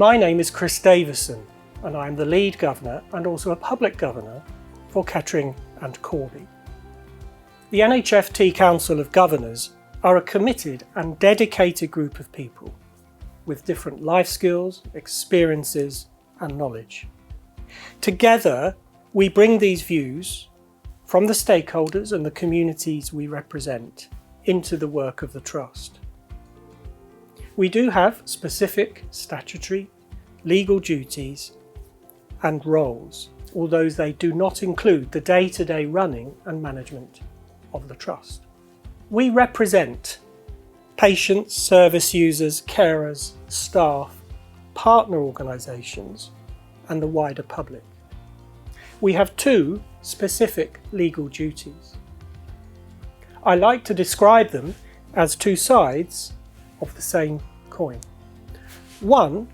My name is Chris Davison and I am the lead governor and also a public governor for Kettering and Golby. The NHFT Council of Governors are a committed and dedicated group of people with different life skills, experiences and knowledge. Together, we bring these views from the stakeholders and the communities we represent into the work of the Trust. We do have specific statutory, legal duties and roles, although they do not include the day-to-day running and management of the Trust. We represent patients, service users, carers, staff, partner organisations and the wider public. We have two specific legal duties. I like to describe them as two sides of the same coin. One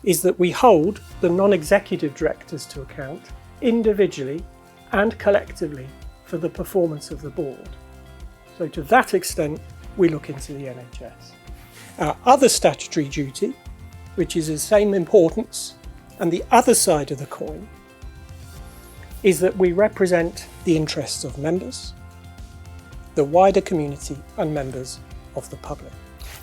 is that we hold the non-executive directors to account individually and collectively for the performance of the board. So to that extent, we look into the NHS. Our other statutory duty, which is the same importance and the other side of the coin, is that we represent the interests of members, the wider community and members of the public.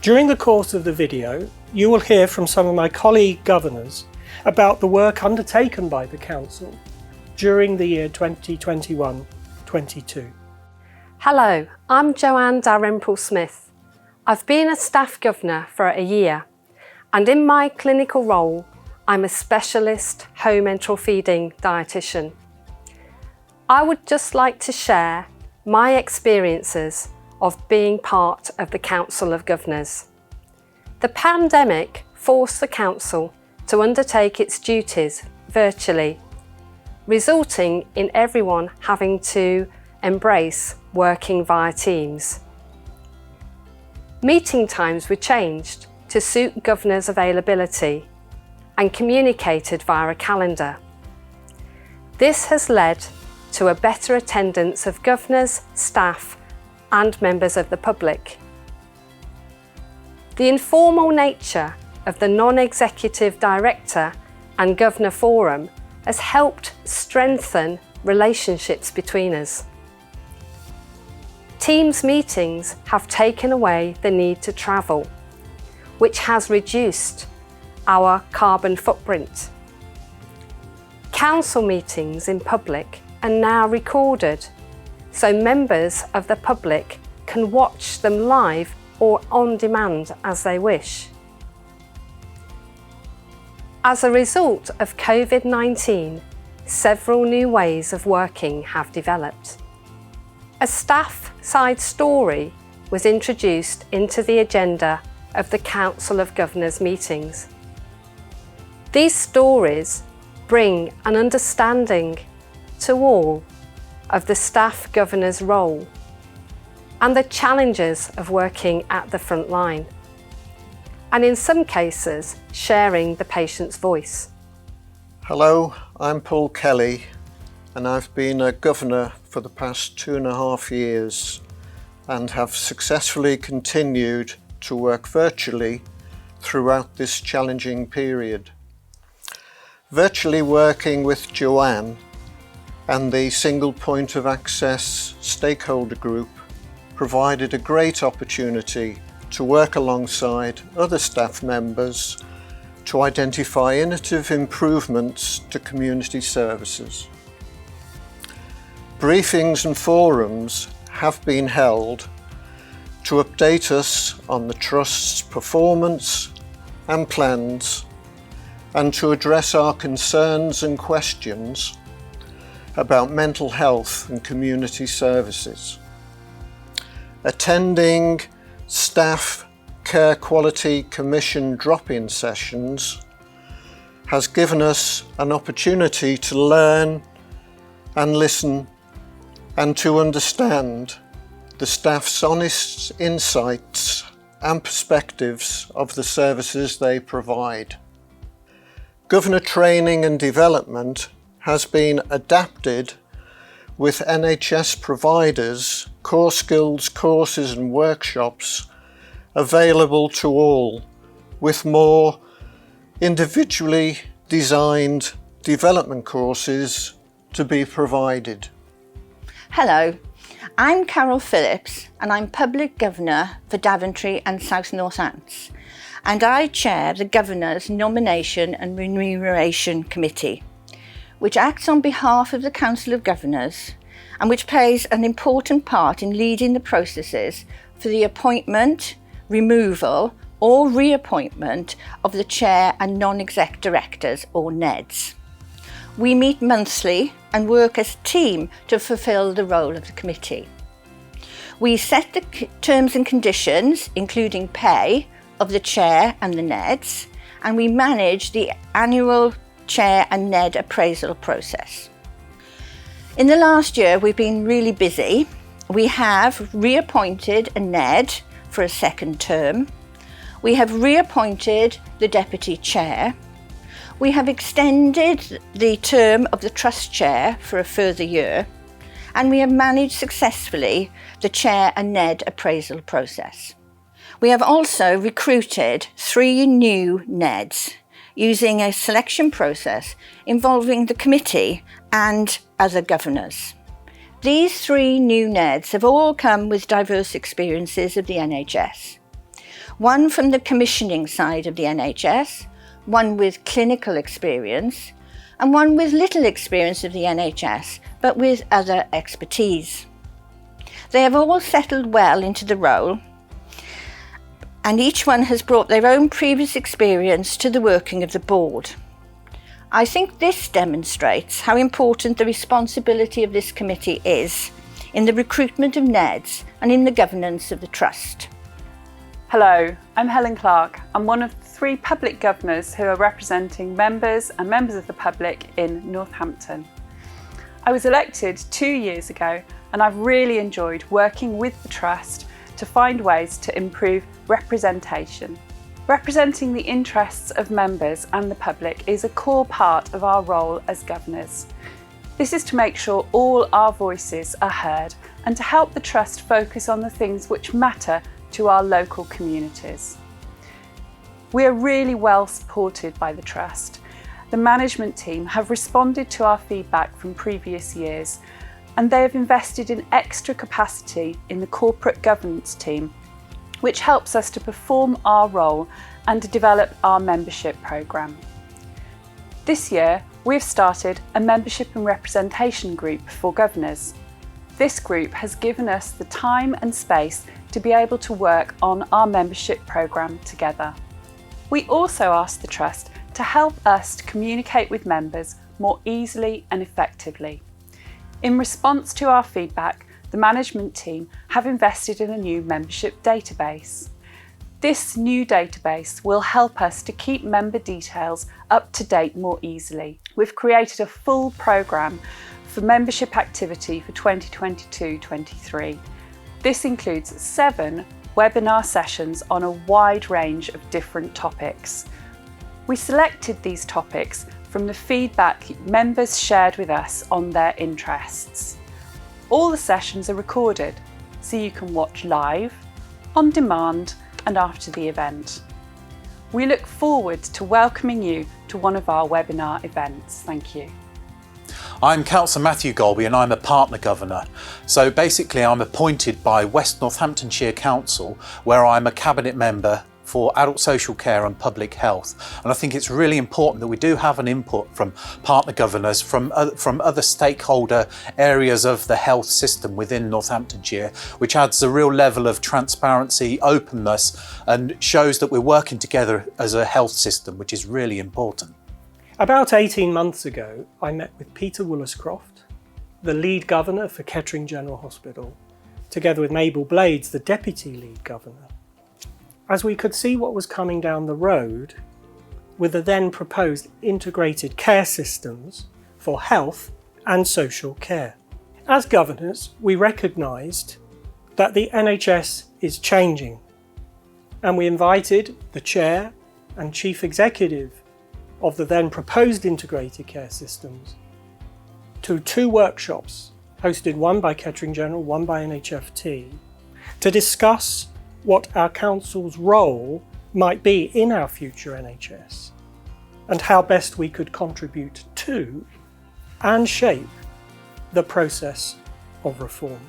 During the course of the video, you will hear from some of my colleague governors about the work undertaken by the Council during the year 2021-22. Hello, I'm Joanne Dalrymple-Smith. I've been a staff governor for a year, and in my clinical role, I'm a specialist home enteral feeding dietitian. I would just like to share my experiences of being part of the Council of Governors. The pandemic forced the Council to undertake its duties virtually, resulting in everyone having to embrace working via Teams. Meeting times were changed to suit governors' availability and communicated via a calendar. This has led to a better attendance of governors, staff and members of the public. The informal nature of the non-executive director and governor forum has helped strengthen relationships between us. Teams meetings have taken away the need to travel, which has reduced our carbon footprint. Council meetings in public are now recorded, so members of the public can watch them live or on demand as they wish. As a result of COVID-19, several new ways of working have developed. A staff side story was introduced into the agenda of the Council of Governors meetings. These stories bring an understanding to all of the staff governor's role and the challenges of working at the front line, and in some cases sharing the patient's voice. Hello, I'm Paul Kelly and I've been a governor for the past 2.5 years and have successfully continued to work virtually throughout this challenging period. Virtually working with Joanne and the Single Point of Access stakeholder group provided a great opportunity to work alongside other staff members to identify innovative improvements to community services. Briefings and forums have been held to update us on the Trust's performance and plans and to address our concerns and questions about mental health and community services. Attending Staff Care Quality Commission drop-in sessions has given us an opportunity to learn and listen and to understand the staff's honest insights and perspectives of the services they provide. Governor training and development has been adapted with NHS providers, core skills courses and workshops available to all, with more individually designed development courses to be provided. Hello, I'm Carol Phillips and I'm Public Governor for Daventry and South Northants, and I chair the Governor's Nomination and Remuneration Committee, which acts on behalf of the Council of Governors and which plays an important part in leading the processes for the appointment, removal or reappointment of the Chair and Non-Exec Directors, or NEDs. We meet monthly and work as a team to fulfil the role of the committee. We set the terms and conditions, including pay, of the Chair and the NEDs, and we manage the annual Chair and NED appraisal process. In the last year, we've been really busy. We have reappointed a NED for a second term. We have reappointed the Deputy Chair. We have extended the term of the Trust Chair for a further year, and we have managed successfully the Chair and NED appraisal process. We have also recruited 3 new NEDs using a selection process involving the committee and other governors. These 3 new NEDs have all come with diverse experiences of the NHS. One from the commissioning side of the NHS, one with clinical experience, and one with little experience of the NHS, but with other expertise. They have all settled well into the role, and each one has brought their own previous experience to the working of the board. I think this demonstrates how important the responsibility of this committee is in the recruitment of NEDs and in the governance of the Trust. Hello, I'm Helen Clark. I'm one of 3 public governors who are representing members and members of the public in Northampton. I was elected 2 years ago and I've really enjoyed working with the Trust to find ways to improve representation. Representing the interests of members and the public is a core part of our role as governors. This is to make sure all our voices are heard and to help the Trust focus on the things which matter to our local communities. We are really well supported by the Trust. The management team have responded to our feedback from previous years, and they have invested in extra capacity in the corporate governance team, which helps us to perform our role and to develop our membership programme. This year, we've started a membership and representation group for governors. This group has given us the time and space to be able to work on our membership programme together. We also asked the Trust to help us to communicate with members more easily and effectively. In response to our feedback, the management team have invested in a new membership database. This new database will help us to keep member details up to date more easily. We've created a full programme for membership activity for 2022-23. This includes 7 webinar sessions on a wide range of different topics. We selected these topics from the feedback members shared with us on their interests. All the sessions are recorded, so you can watch live, on demand, and after the event. We look forward to welcoming you to one of our webinar events. Thank you. I'm Councillor Matthew Golby and I'm a partner governor. So basically I'm appointed by West Northamptonshire Council, where I'm a cabinet member for adult social care and public health. And I think it's really important that we do have an input from partner governors, from other stakeholder areas of the health system within Northamptonshire, which adds a real level of transparency, openness, and shows that we're working together as a health system, which is really important. About 18 months ago, I met with Peter Woollerscroft, the lead governor for Kettering General Hospital, together with Mabel Blades, the deputy lead governor, as we could see what was coming down the road with the then proposed integrated care systems for health and social care. As governors, we recognised that the NHS is changing, and we invited the chair and chief executive of the then proposed integrated care systems to 2 workshops, hosted one by Kettering General, one by NHFT, to discuss what our council's role might be in our future NHS and how best we could contribute to and shape the process of reform.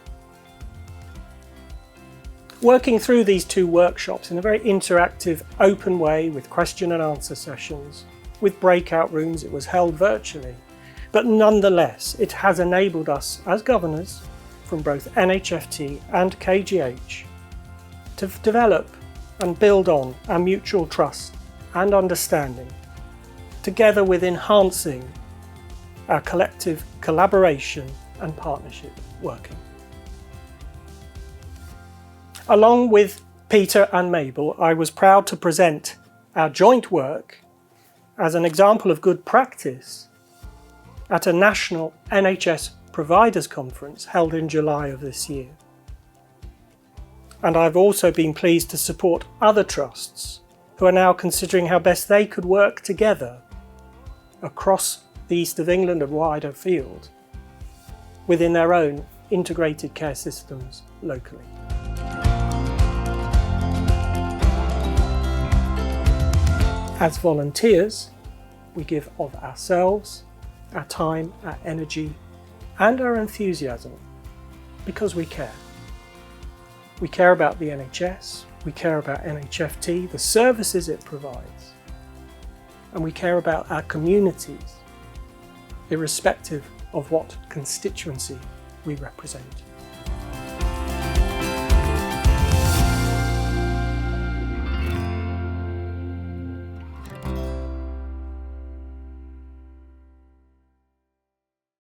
Working through these two workshops in a very interactive, open way with question and answer sessions, with breakout rooms, it was held virtually, but nonetheless it has enabled us as governors from both NHFT and KGH to develop and build on our mutual trust and understanding, together with enhancing our collective collaboration and partnership working. Along with Peter and Mabel, I was proud to present our joint work as an example of good practice at a national NHS Providers Conference held in July of this year. And I've also been pleased to support other trusts who are now considering how best they could work together across the East of England and wider field within their own integrated care systems locally. As volunteers, we give of ourselves, our time, our energy, and our enthusiasm because we care. We care about the NHS, we care about NHFT, the services it provides, and we care about our communities, irrespective of what constituency we represent.